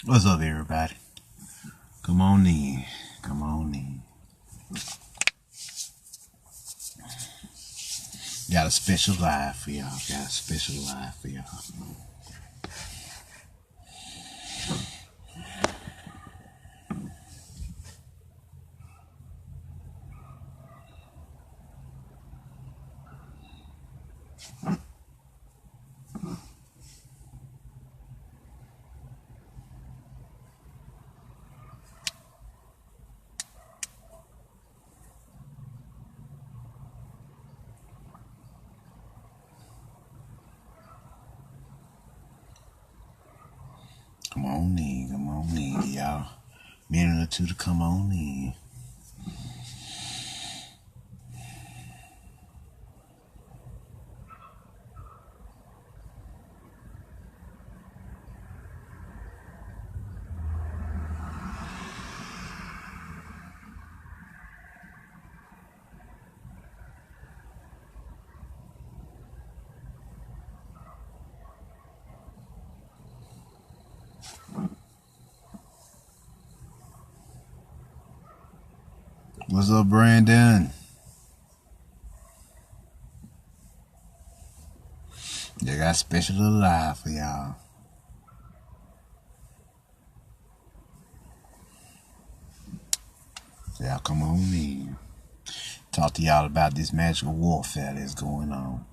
What's up, everybody? Come on in. Come on in. Got a special live for y'all. Got a special live for y'all. Come on in, y'all. Minute or two to come on in. What's up, Brandon? They got a special little live for y'all. So y'all come on in. Talk to y'all about this magical warfare that's going on.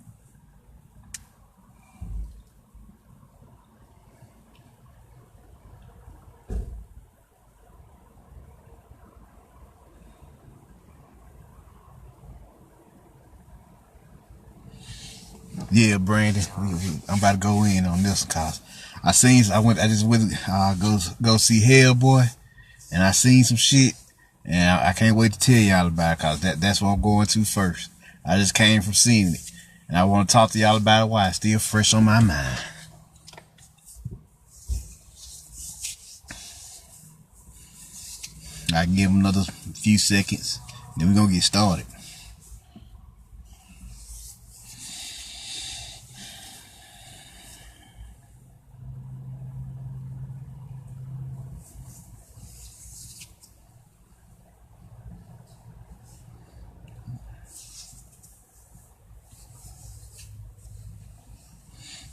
Yeah, Brandon, I'm about to go in on this cause I just went go see Hellboy, and I seen some shit, and I can't wait to tell y'all about it cause that's what I'm going to first. I just came from seeing it, and I want to talk to y'all about it while it's still fresh on my mind. I can give them another few seconds, then we're gonna get started.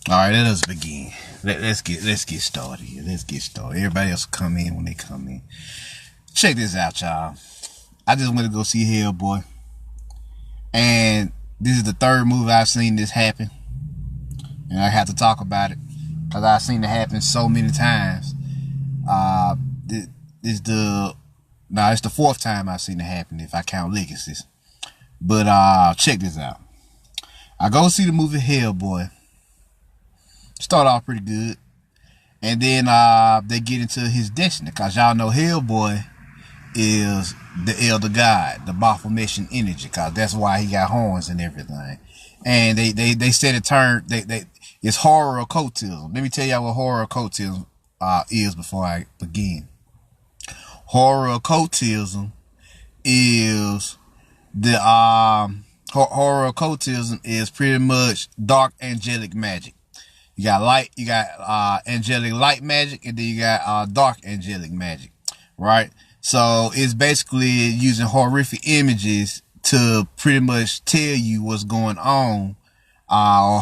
All right, let us begin. Let's get started here. Let's get started. Everybody else will come in when they come in. Check this out, y'all. I just went to go see Hellboy, and this is the third movie I've seen this happen, and I have to talk about it because I've seen it happen so many times. It's the fourth time I've seen it happen if I count Legacies. But check this out. I go see the movie Hellboy. Start off pretty good, and then they get into his destiny, cause y'all know Hellboy is the elder god, the Baphomet energy, cause that's why he got horns and everything. And they said it turned it's horror occultism. Let me tell y'all what horror occultism is before I begin. Horror occultism is the horror occultism is pretty much dark angelic magic. You got angelic light magic, and then you got dark angelic magic, right? So it's basically using horrific images to pretty much tell you what's going on, or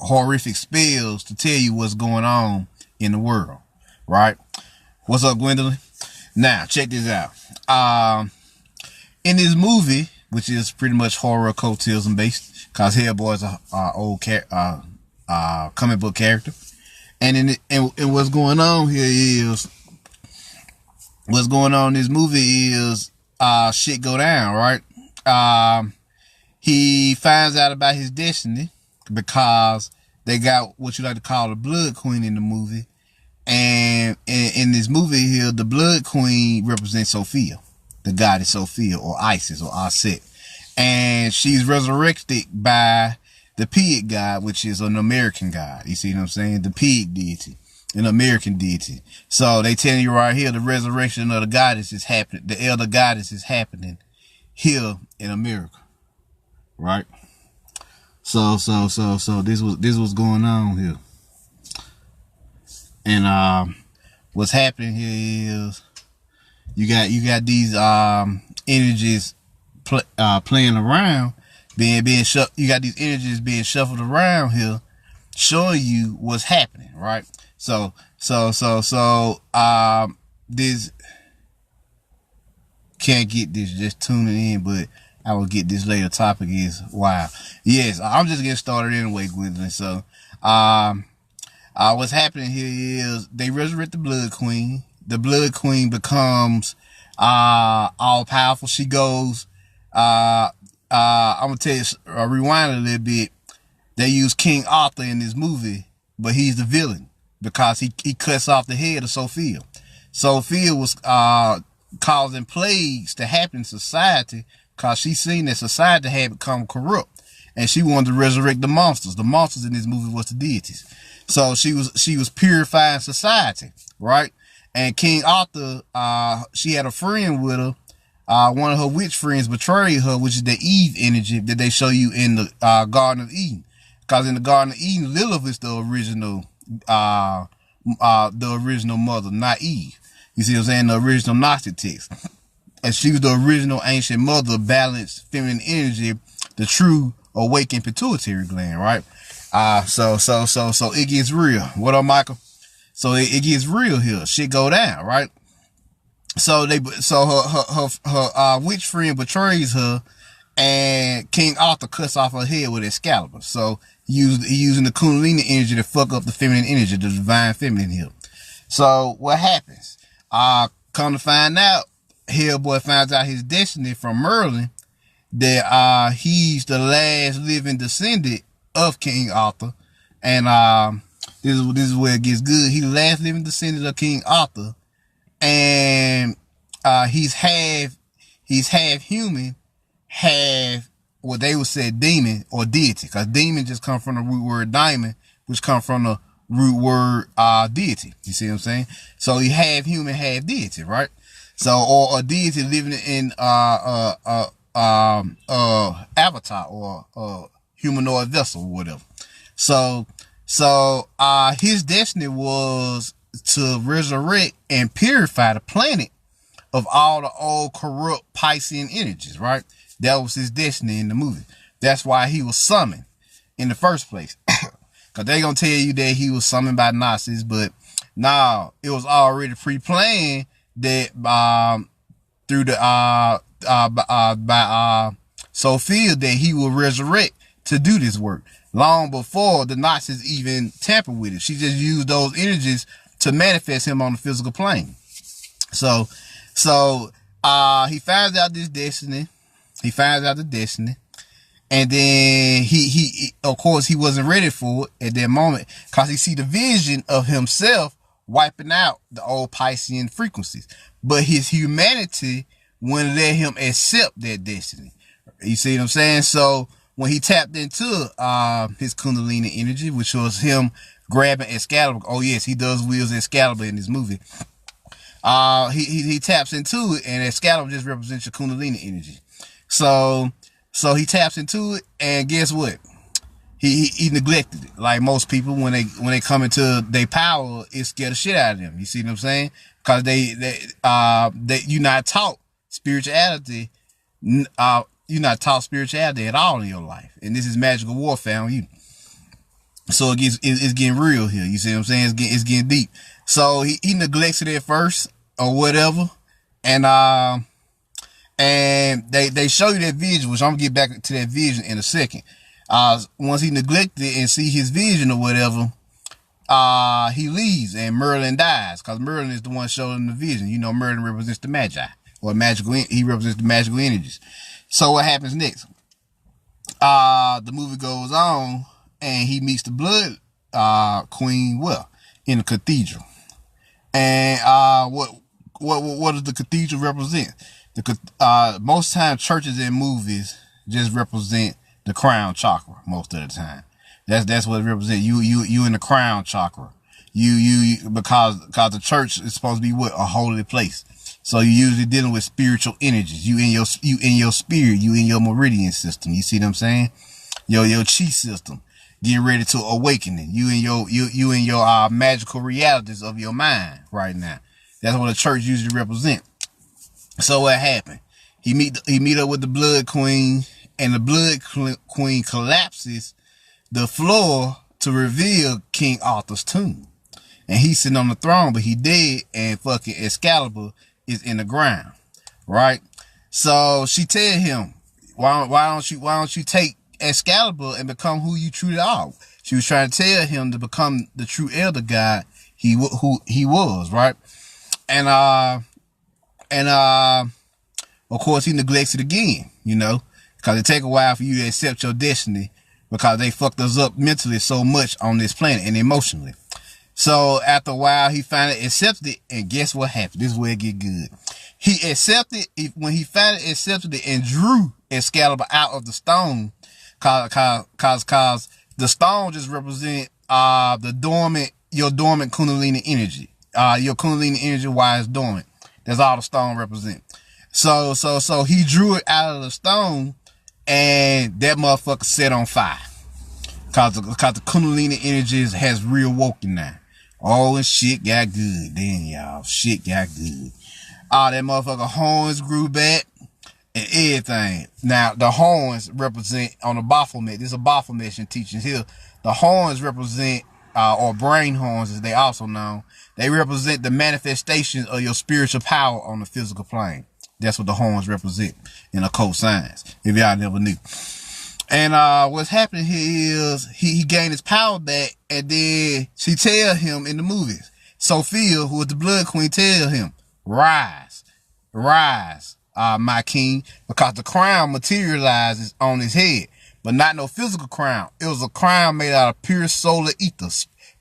horrific spells to tell you what's going on in the world, right? What's up, Gwendolyn? Now check this out. In this movie, which is pretty much horror occultism based, cause Hellboy is a old comic book character, and what's going on here is what's going on in this movie is shit go down, right? He finds out about his destiny because they got what you like to call the Blood Queen in the movie, and in this movie here, the Blood Queen represents Sophia, the goddess Sophia, or Isis, or Aset, and she's resurrected by the pig god, which is an American god. You see what I'm saying? The pig deity, an American deity. So they tell you right here, the resurrection of the goddess is happening. The elder goddess is happening here in America, right? So this was going on here, and what's happening here is you got these energies playing around, being shuffled. You got these energies being shuffled around here, showing you what's happening, right? So this can't get this just tuning in, but I will get this later. Topic is wow. Yes, I'm just getting started anyway, Gwendolyn. So what's happening here is they resurrect the Blood Queen. The Blood Queen becomes all powerful. She goes I'm gonna tell you, rewind a little bit. They use King Arthur in this movie, but he's the villain because he cuts off the head of Sophia. Sophia was causing plagues to happen in society because she seen that society had become corrupt, and she wanted to resurrect the monsters. The monsters in this movie was the deities. So she was purifying society, right? And King Arthur, she had a friend with her. One of her witch friends betrayed her, which is the Eve energy that they show you in the Garden of Eden. Because in the Garden of Eden, Lilith is the original mother, not Eve. You see what I'm saying? The original Gnostic text. And she was the original ancient mother, balanced feminine energy, the true awakened pituitary gland, right? So it gets real. What up, Michael? So it gets real here. Shit go down, right? So her witch friend betrays her, and King Arthur cuts off her head with Excalibur. So he using the Kundalini energy to fuck up the feminine energy, the divine feminine here. So what happens? Come to find out, Hellboy finds out his destiny from Merlin, that he's the last living descendant of King Arthur, and this is where it gets good. He's the last living descendant of King Arthur, and he's half human, half what they would say demon or deity, because demon just come from the root word diamond, which come from the root word deity. You see what I'm saying? So he half human, half deity, right? So, or a deity living in avatar or humanoid vessel or whatever. So his destiny was to resurrect and purify the planet of all the old corrupt Piscean energies, right? That was his destiny in the movie. That's why he was summoned in the first place. Because they're going to tell you that he was summoned by Nazis, but no, it was already pre-planned that through the by Sophia that he will resurrect to do this work long before the Nazis even tampered with it. She just used those energies to manifest him on the physical plane. So he finds out this destiny. He finds out the destiny. And then he of course he wasn't ready for it at that moment, because he see the vision of himself wiping out the old Piscean frequencies. But his humanity wouldn't let him accept that destiny. You see what I'm saying? So when he tapped into his Kundalini energy, which was him grabbing Excalibur. Oh yes, he does wield Excalibur in this movie. He taps into it, and Excalibur just represents your Kundalini energy. So he taps into it, and guess what? He neglected it. Like most people, when they come into their power, it scares the shit out of them. You see what I'm saying? Because you're not taught spirituality. You're not taught spirituality at all in your life, and this is Magickal Warfare on you. So it's getting real here. You see what I'm saying? It's getting deep. So he neglects it at first or whatever, and they show you that vision, which I'm gonna get back to that vision in a second. Once he neglected it and see his vision or whatever, he leaves and Merlin dies, because Merlin is the one showing him the vision. You know, Merlin represents the Magi, or magical. He represents the magical energies. So what happens next? The movie goes on, and he meets the Blood Queen, well, in a cathedral. And what does the cathedral represent? Most times churches and movies just represent the crown chakra most of the time. That's what it represents. You in the crown chakra. Because the church is supposed to be what? A holy place. So you're usually dealing with spiritual energies. You in your spirit, you in your meridian system. You see what I'm saying? Your chi system. getting ready to awakening. You in your magical realities of your mind right now. That's what a church usually represent. So what happened? He meet up with the Blood Queen, and the Blood Queen collapses the floor to reveal King Arthur's tomb. And he's sitting on the throne, but he dead, and fucking Excalibur is in the ground, right? So she tell him, why don't you take Excalibur and become who you truly are? She was trying to tell him to become the true elder god who he was, right? And of course he neglects it again, you know, because it take a while for you to accept your destiny, because they fucked us up mentally so much on this planet and emotionally. So after a while, he finally accepted it, and guess what happened? This is where it get good. He accepted it when he finally accepted it and drew Excalibur out of the stone, cause the stone just represent your dormant Kundalini energy. Your Kundalini energy while it's dormant. That's all the stone represent. So he drew it out of the stone, and that motherfucker set on fire. Cause the Kundalini energy has reawoken now. Oh, and shit got good then, y'all. Shit got good. That motherfucker horns grew back and everything. Now, the horns represent on the Baphomet. This is a Baphomet teachings here. The horns represent, or brain horns as they also known, they represent the manifestation of your spiritual power on the physical plane. That's what the horns represent in occult science, if y'all never knew. And what's happening here is he gained his power back, and then she tell him in the movies, Sophia, who is the Blood Queen, tell him, rise, my king, because the crown materializes on his head, but not no physical crown. It was a crown made out of pure solar ether,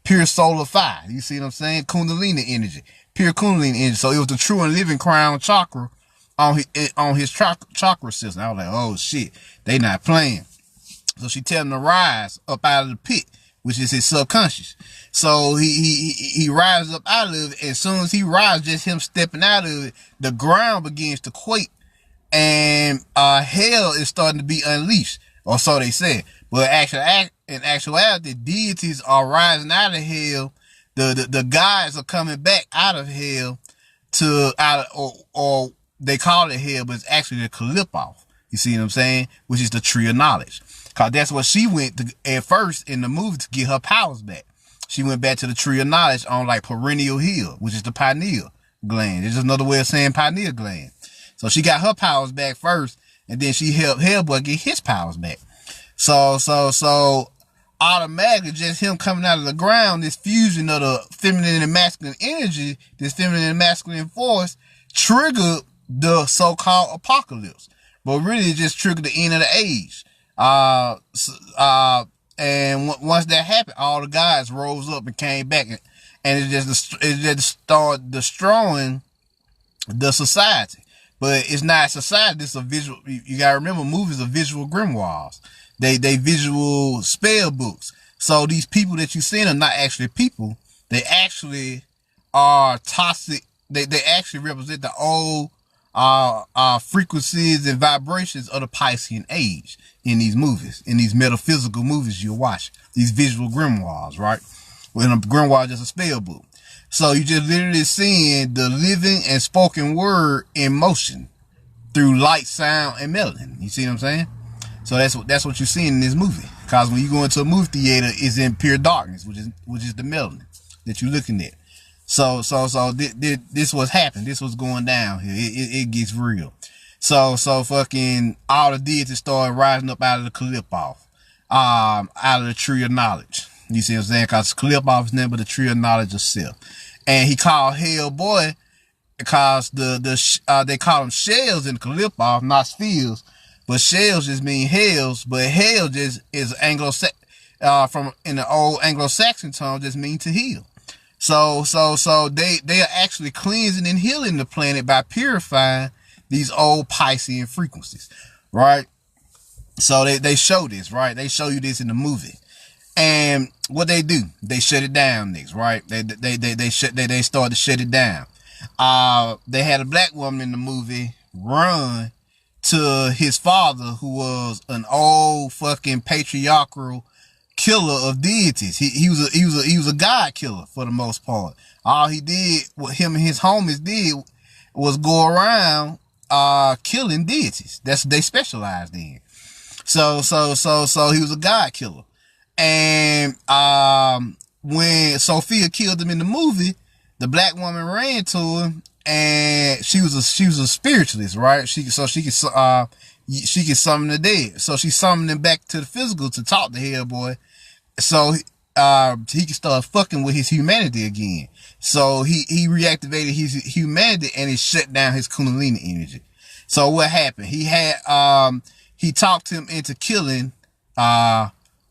pure solar fire. You see what I'm saying? Kundalini energy, pure Kundalini energy. So it was the true and living crown chakra on his chakra system. I was like, oh shit, they not playing. So she tell him to rise up out of the pit, which is his subconscious. So he rises up out of it, and as soon as he rises, just him stepping out of it, the ground begins to quake, and hell is starting to be unleashed, or so they said. But in actuality, deities are rising out of hell. The gods are coming back out of hell or they call it hell, but it's actually the Kaliphoth. You see what I'm saying? Which is the tree of knowledge. Cause that's what she went to at first in the movie to get her powers back. She went back to the tree of knowledge on like perennial hill, which is the pineal gland. It's just another way of saying pineal gland. So she got her powers back first, and then she helped Hellboy get his powers back. So automatically, just him coming out of the ground, this fusion of the feminine and masculine energy, this feminine and masculine force, triggered the so-called apocalypse. But really, it just triggered the end of the age. And once that happened, all the gods rose up and came back, and it just started destroying the society. But it's not society. It's a visual. You gotta remember, movies are visual grimoires. They visual spell books. So these people that you see are not actually people. They actually are toxic. They actually represent the old frequencies and vibrations of the Piscean age in these movies, in these metaphysical movies you watch, these visual grimoires, right? When a grimoire is just a spell book. So you just literally seeing the living and spoken word in motion through light, sound, and melody. You see what I'm saying? So that's what you're seeing in this movie. Cause when you go into a movie theater, it's in pure darkness, which is the melanin that you're looking at. So this was happening. This was going down here. It gets real. So fucking all the deities started rising up out of the Kaliphoth, out of the tree of knowledge. You see what I'm saying? Cause Kaliphoth is nothing but the tree of knowledge itself. And he called Hellboy because they call them shells in Kaliphoth, not spheres. But shells just mean hells, but hell just is from in the old Anglo-Saxon tongue just mean to heal. So they are actually cleansing and healing the planet by purifying these old Piscean frequencies, right? So they show this, right? They show you this in the movie. And what they do, they shut it down next, right? They start to shut it down. They had a black woman in the movie run to his father, who was an old fucking patriarchal killer of deities. He was a god killer for the most part. All he did, what him and his homies did, was go around killing deities. That's what they specialized in. So he was a god killer. And when Sophia killed him in the movie, the black woman ran to him, and she was a spiritualist, right? She could summon the dead. So she summoned him back to the physical to talk to Hellboy, so he could start fucking with his humanity again. So he reactivated his humanity, and it shut down his Kundalini energy. So what happened? He talked him into killing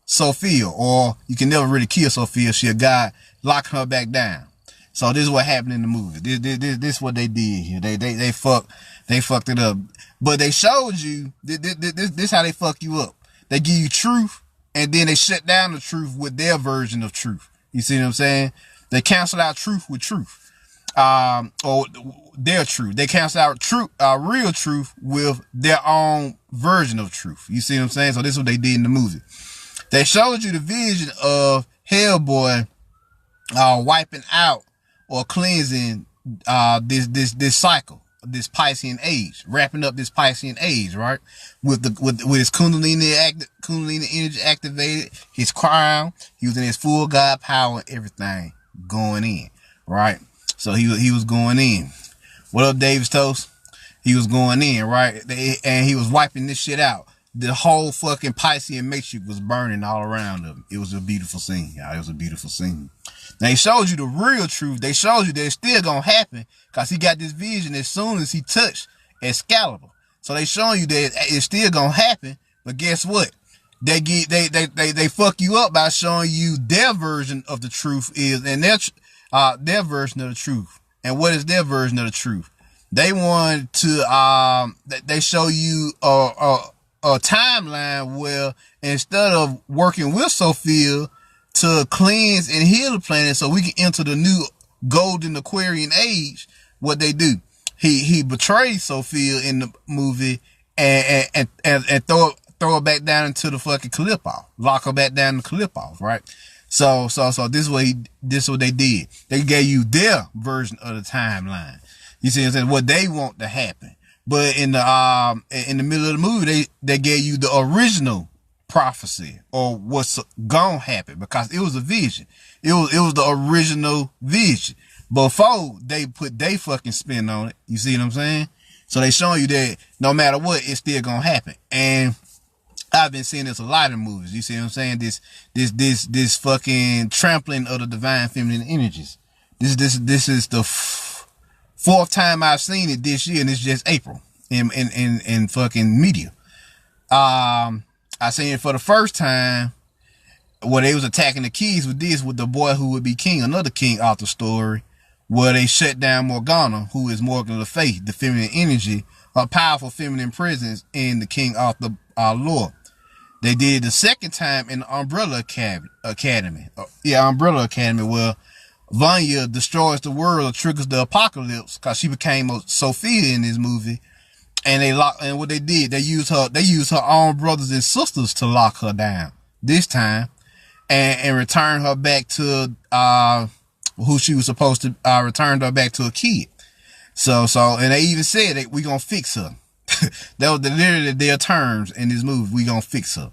Sophia, or you can never really kill Sophia. She a god, locking her back down. So this is what happened in the movie. This is what they did here. They fucked it up. But they showed you this how they fuck you up. They give you truth, and then they shut down the truth with their version of truth. You see what I'm saying? They cancel out truth with truth. Or their truth. They cancel out truth, real truth with their own version of truth. You see what I'm saying? So this is what they did in the movie. They showed you the vision of Hellboy wiping out or cleansing this cycle, this Piscean age, wrapping up this Piscean age, right? With his Kundalini energy activated, his crown, he was in his full God power and everything going in, right? So he was going in. What up, Davis Toast? He was going in, right? And he was wiping this shit out. The whole fucking Piscean matrix was burning all around him. It was a beautiful scene, y'all. It was a beautiful scene. They showed you the real truth. They showed you that it's still gonna happen, because he got this vision as soon as he touched Excalibur. So they showing you that it's still gonna happen. But guess what? They fuck you up by showing you their version of the truth is, and their version of the truth. And what is their version of the truth? They want to they show you a timeline where instead of working with Sophia to cleanse and heal the planet so we can enter the new golden Aquarian age, what they do, he betrays Sophia in the movie and throw her back down into the fucking Calippo, lock her back down in the Calippo, right? So this is what they did. They gave you their version of the timeline. You see what I'm saying? What they want to happen. But in the middle of the movie, they gave you the original prophecy, or what's gonna happen, because it was a vision. It was the original vision before they put their fucking spin on it. You see what I'm saying? So they showing you that no matter what, it's still gonna happen. And I've been seeing this a lot in movies. You see what I'm saying? This fucking trampling of the divine feminine energies. This is the fourth time I've seen it this year, and it's just April in fucking media. I seen it for the first time where they was attacking the kids with the boy who would be king, another King Arthur story, where they shut down Morgana, who is Morgan Le Fay, the feminine energy, a powerful feminine presence in the King Arthur lore. They did the second time in the Umbrella Academy. Umbrella Academy, where Vanya destroys the world or triggers the apocalypse, because she became a Sophia in this movie. And what they did, they used her own brothers and sisters to lock her down this time, and return her back to who she was supposed to return her back to a kid. So and they even said that we gonna fix her. That was literally their terms in this movie. We gonna fix her.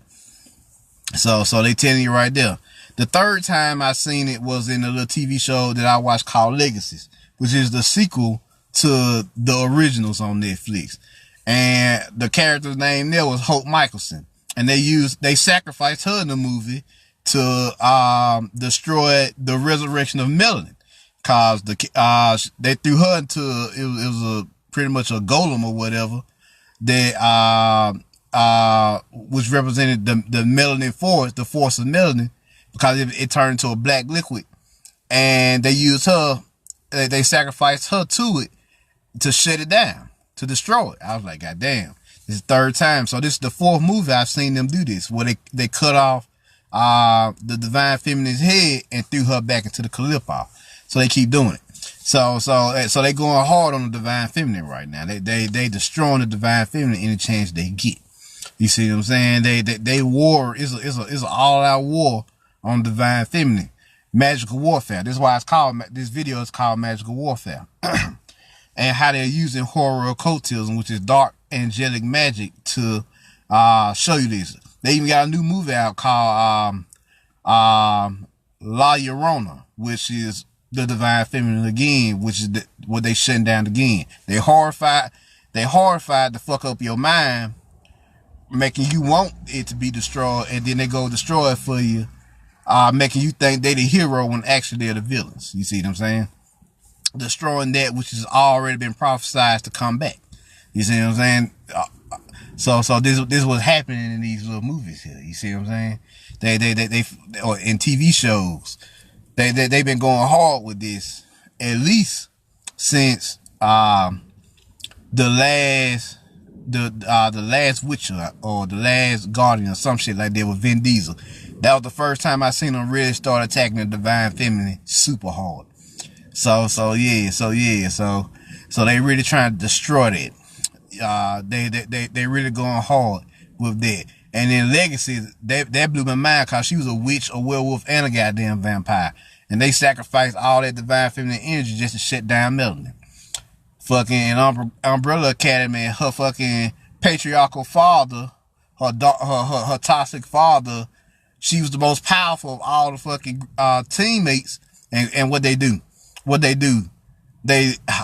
So they telling you right there. The third time I seen it was in a little TV show that I watched called Legacies, which is the sequel to the originals on Netflix. And the character's name there was Hope Michelson. And they sacrificed her in the movie to destroy the resurrection of melanin. Cause they threw her into it was pretty much a golem or whatever that which represented the melanin force, the force of melanin, because it turned into a black liquid. And they used her, they sacrificed her to it to shut it down, to destroy it. I was like, God damn, this is the third time. So this is the fourth movie I've seen them do this, where they cut off the divine feminine's head and threw her back into the Calippo. So they keep doing it. So they going hard on the divine feminine right now. They destroying the divine feminine any chance they get. You see what I'm saying? They war is an all out war on Divine Feminine, Magickal Warfare. This is why this video is called Magickal Warfare. And how they're using horror occultism, which is dark angelic magic, to show you this. They even got a new movie out called La Llorona, which is the Divine Feminine again, which is what they shutting down again. They horrified to fuck up your mind, making you want it to be destroyed, and then they go destroy it for you, making you think they the hero when actually they're the villains. You see what I'm saying? Destroying that which has already been prophesied to come back. You see what I'm saying? So this was happening in these little movies here. You see what I'm saying? They or in TV shows, they've been going hard with this at least since the last Witcher or the last Guardian or some shit like that with Vin Diesel. That was the first time I seen them really start attacking the Divine Feminine super hard. So they really trying to destroy that. They really going hard with that. And then Legacy, that blew my mind because she was a witch, a werewolf, and a goddamn vampire. And they sacrificed all that Divine Feminine energy just to shut down Melanie. Fucking Umbrella Academy, her fucking patriarchal father, her toxic father, she was the most powerful of all the fucking teammates. And what they do?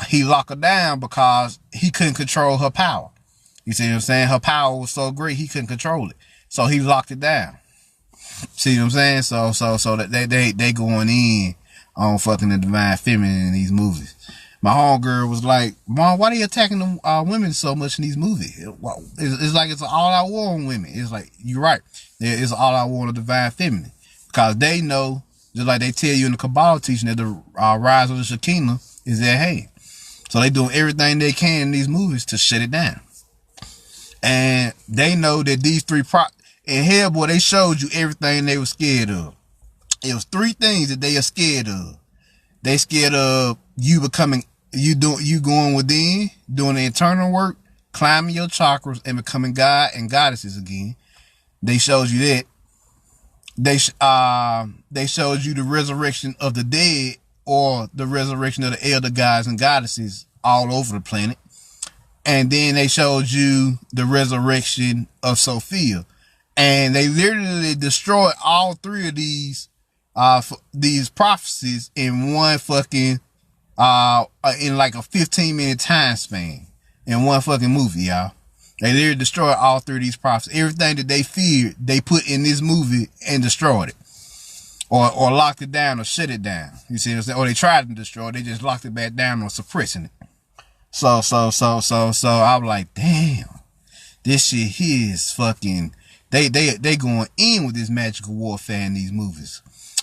He locked her down because he couldn't control her power. You see what I'm saying? Her power was so great he couldn't control it. So he locked it down. See what I'm saying? So that they going in on fucking the Divine Feminine in these movies. My homegirl was like, Mom, why are they attacking the women so much in these movies? It's like it's an all-out war on women. It's like, you're right. It's an all-out war on the Divine Feminine. Because they know, just like they tell you in the Cabal teaching, that the rise of the Shekinah is at hand. So they doing everything they can in these movies to shut it down. And they know that these three in Hellboy, they showed you everything they were scared of. It was three things that they are scared of. They scared of you going within, doing the internal work, climbing your chakras, and becoming God and goddesses again. They showed you that. They showed you the resurrection of the dead, or the resurrection of the elder gods and goddesses all over the planet. And then they showed you the resurrection of Sophia. And they literally destroyed all three of these prophecies in one fucking, in like a 15-minute time span in one fucking movie, y'all. They literally destroyed all three of these prophecies. Everything that they feared, they put in this movie and destroyed it. Or locked it down or shut it down. You see what I'm saying? Or they tried to destroy it, they just locked it back down or suppressing it. So I'm like, damn, this shit here is fucking, they going in with this Magickal Warfare in these movies.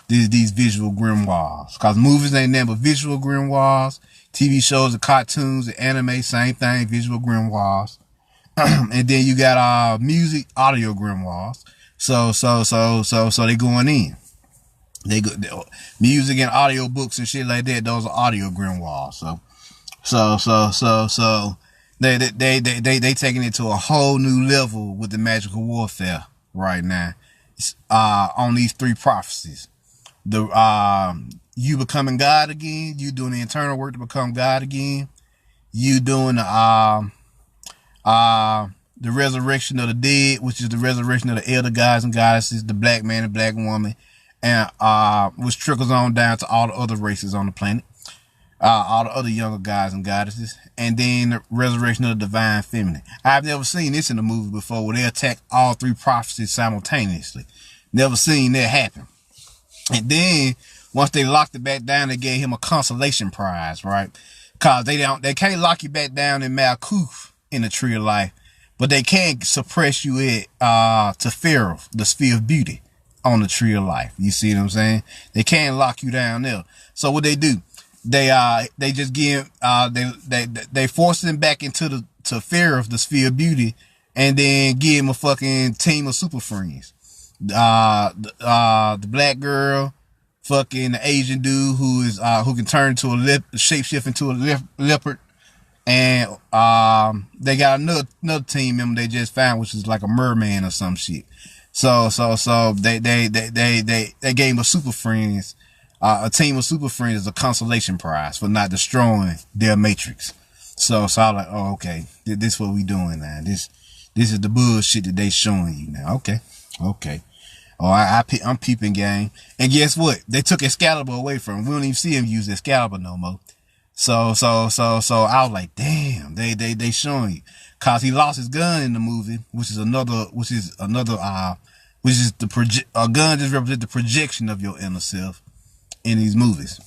These visual grimoires. Cause movies ain't nothing but visual grimoires. TV shows and cartoons and anime, same thing, visual grimoires. And then you got music, audio grimoires. So they going in. Music and audio books and shit like that, those are audio grimoires. So they taking it to a whole new level with the Magickal Warfare right now. On these three prophecies. You becoming God again, you doing the internal work to become God again, you doing the resurrection of the dead, which is the resurrection of the elder gods and goddesses, the black man and black woman, and which trickles on down to all the other races on the planet, all the other younger gods and goddesses, and then the resurrection of the Divine Feminine. I've never seen this in a movie before where they attack all three prophecies simultaneously. Never seen that happen. And then once they locked it back down, they gave him a consolation prize, right? Cause they can't lock you back down in Malkuth in the Tree of Life, but they can suppress you at Teferi, the Sphere of Beauty, on the Tree of Life. You see what I'm saying? They can't lock you down there. So what they do, they just give they force him back into the Teferi, the Sphere of Beauty, and then give him a fucking team of super friends. The black girl, fucking the Asian dude who can turn to shapeshift into a leopard, and they got another team member they just found, which is like a merman or some shit. So they gave a super friends, a team of super friends, a consolation prize for not destroying their matrix. So I was like, oh, okay, this what we doing now. This is the bullshit that they showing you now. Okay. Oh, I'm peeping, gang. And guess what? They took Excalibur away from him. We don't even see him use Excalibur no more. So I was like, damn, they showing you. Cause he lost his gun in the movie, which is a gun just represents the projection of your inner self in these movies.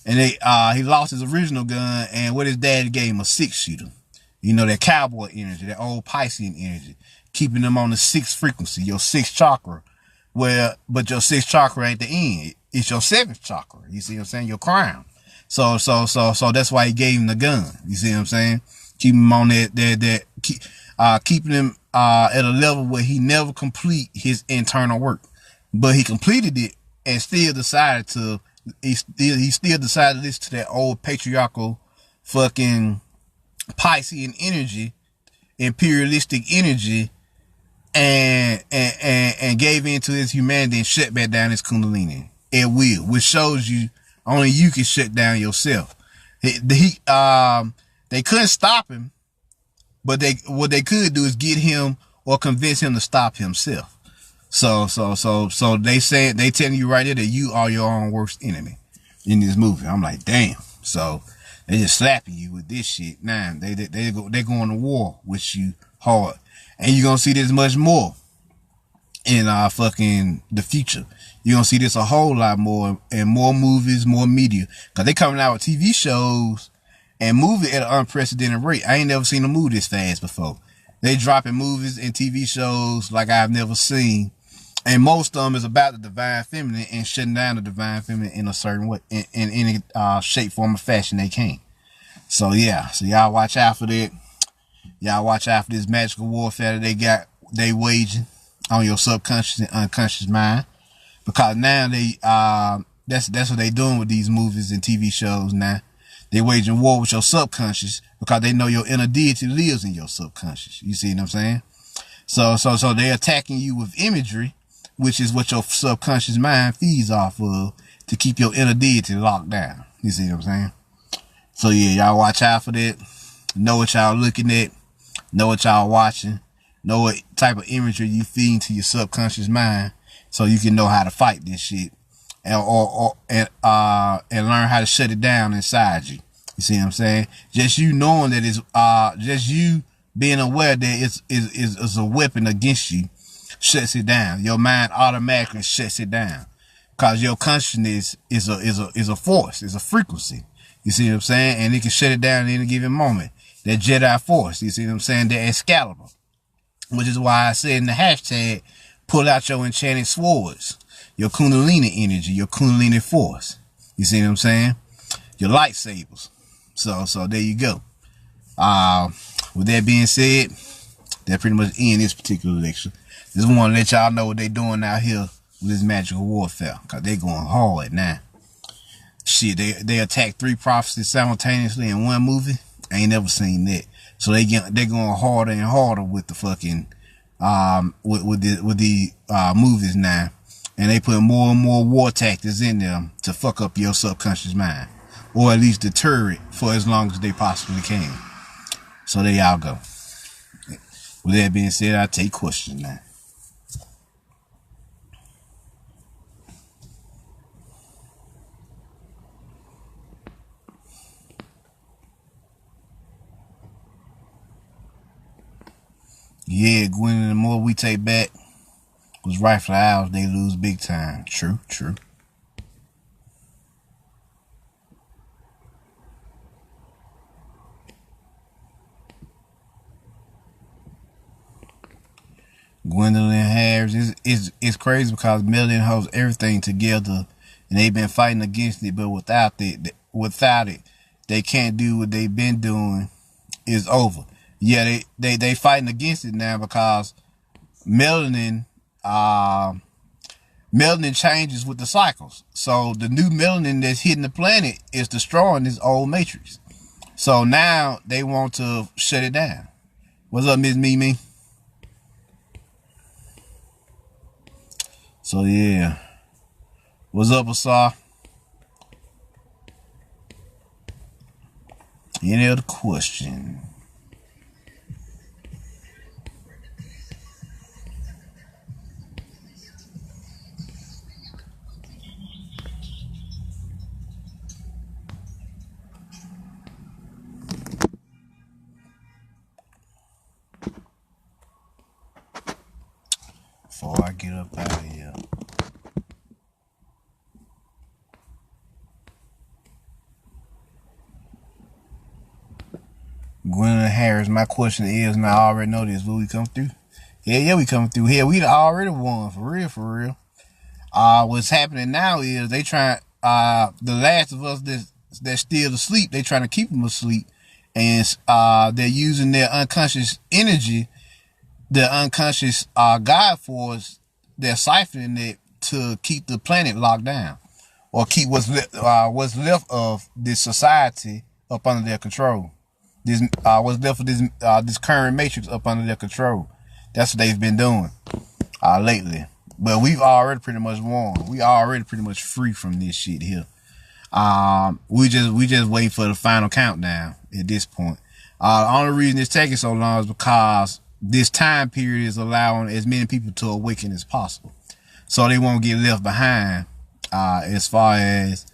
And he lost his original gun, and what his dad gave him, a 6-shooter. You know, that cowboy energy, that old Piscean energy, keeping them on the 6th frequency, your 6th chakra. But your 6th chakra ain't the end. It's your 7th chakra. You see what I'm saying? Your crown. So that's why he gave him the gun. You see what I'm saying? Keep him on keeping him at a level where he never complete his internal work. But he completed it and still decided to listen to that old patriarchal fucking Piscean energy, imperialistic energy, and gave in to his humanity and shut back down his kundalini at will, which shows you only you can shut down yourself. They couldn't stop him, but what they could do is get him or convince him to stop himself. So they telling you right there that you are your own worst enemy in this movie. I'm like, damn. So they just slapping you with this shit. Nah, they going to war with you hard, and you're gonna see this much more in fucking the future. You're gonna see this a whole lot more, and more movies, more media, cause they coming out with TV shows and movie at an unprecedented rate. I ain't never seen a movie this fast before. They dropping movies and TV shows like I've never seen. And most of them is about the divine feminine and shutting down the divine feminine in a certain way, in any shape, form, or fashion they can. So yeah, so y'all watch out for that. Y'all watch out for this magical warfare that they waging on your subconscious and unconscious mind. Because now that's what they doing with these movies and TV shows now. They waging war with your subconscious because they know your inner deity lives in your subconscious. You see what I'm saying? So they attacking you with imagery, which is what your subconscious mind feeds off of to keep your inner deity locked down. You see what I'm saying? So yeah, y'all watch out for that. Know what y'all looking at. Know what y'all watching. Know what type of imagery you feed into your subconscious mind, so you can know how to fight this shit, and learn how to shut it down inside you. You see what I'm saying? Just you knowing that it's just you being aware that it's a weapon against you shuts it down. Your mind automatically shuts it down, cause your consciousness is a force, is a frequency. You see what I'm saying? And it can shut it down at any given moment. That Jedi force, you see what I'm saying? That Excalibur, which is why I said in the hashtag, pull out your enchanted swords, your kundalini energy, your kundalini force. You see what I'm saying? Your lightsabers. So there you go. With that being said, that pretty much ends this particular lecture. Just want to let y'all know what they doing out here with this magical warfare, cause they going hard now. Shit, they attacked 3 prophecies simultaneously in one movie. I ain't never seen that. So they going harder and harder with the fucking with the movies now, and they put more and more war tactics in them to fuck up your subconscious mind, or at least deter it for as long as they possibly can. So there y'all go. With that being said, I take questions now. Yeah, Gwen, the more we take back, was rightfully ours, they lose big time. True. Gwendolyn Harris, it's crazy because Melody holds everything together, and they've been fighting against it, but without it, they can't do what they've been doing. It's over. Yeah, they fighting against it now because melanin changes with the cycles. So the new melanin that's hitting the planet is destroying this old matrix. So now they want to shut it down. What's up, Miss Mimi? So yeah. What's up, Asar? Any other question? Before I get up out of here. Gwendolyn Harris, my question is, and I already know this, will we come through? Yeah, we coming through. Here, we already won, for real. What's happening now is they trying, the last of us that's still asleep, they trying to keep them asleep, and they're using their unconscious energy, their unconscious God force, they're siphoning it to keep the planet locked down, or keep what's left of this society up under their control. This what's left of this current matrix up under their control. That's what they've been doing lately. But we've already pretty much won. We already pretty much free from this shit here. We just wait for the final countdown at this point. The only reason it's taking so long is because this time period is allowing as many people to awaken as possible, so they won't get left behind as far as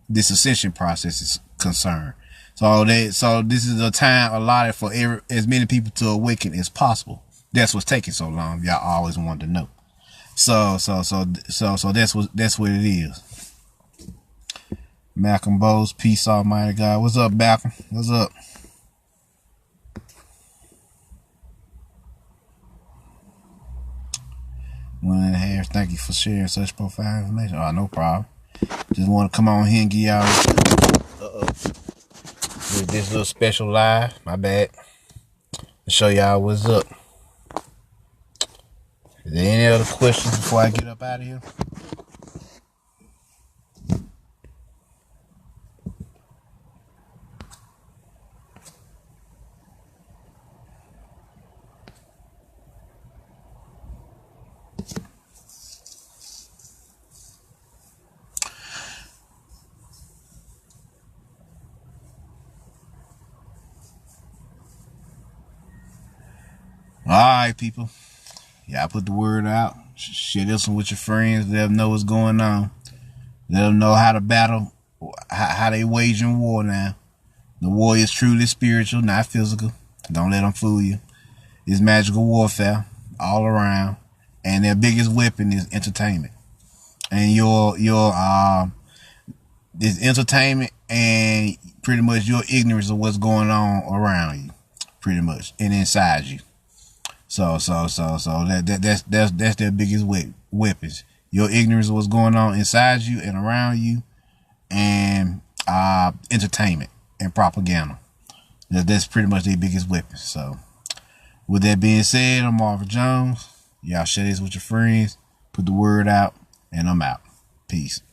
this ascension process is concerned. So this is a time allotted for as many people to awaken as possible. That's what's taking so long. Y'all always wanted to know. So that's what it is. Malcolm Bowes, peace, Almighty God. What's up, Malcolm? What's up? Gwendolyn Harris, thank you for sharing such profound information. Oh, no problem. Just want to come on here and give y'all this little special live. My bad. To show y'all what's up. Is there any other questions before I get up out of here? Alright, people. Y'all put the word out. Share this one with your friends. Let them know what's going on. Let them know how to battle, how they waging war now. The war is truly spiritual, not physical. Don't let them fool you. It's magical warfare all around. And their biggest weapon is entertainment. And this entertainment and pretty much your ignorance of what's going on around you. Pretty much. And inside you. So that's their biggest weapons. Your ignorance of what's going on inside you and around you, and entertainment and propaganda. That's pretty much their biggest weapons. So, with that being said, I'm Marvin Jones. Y'all share this with your friends, put the word out, and I'm out. Peace.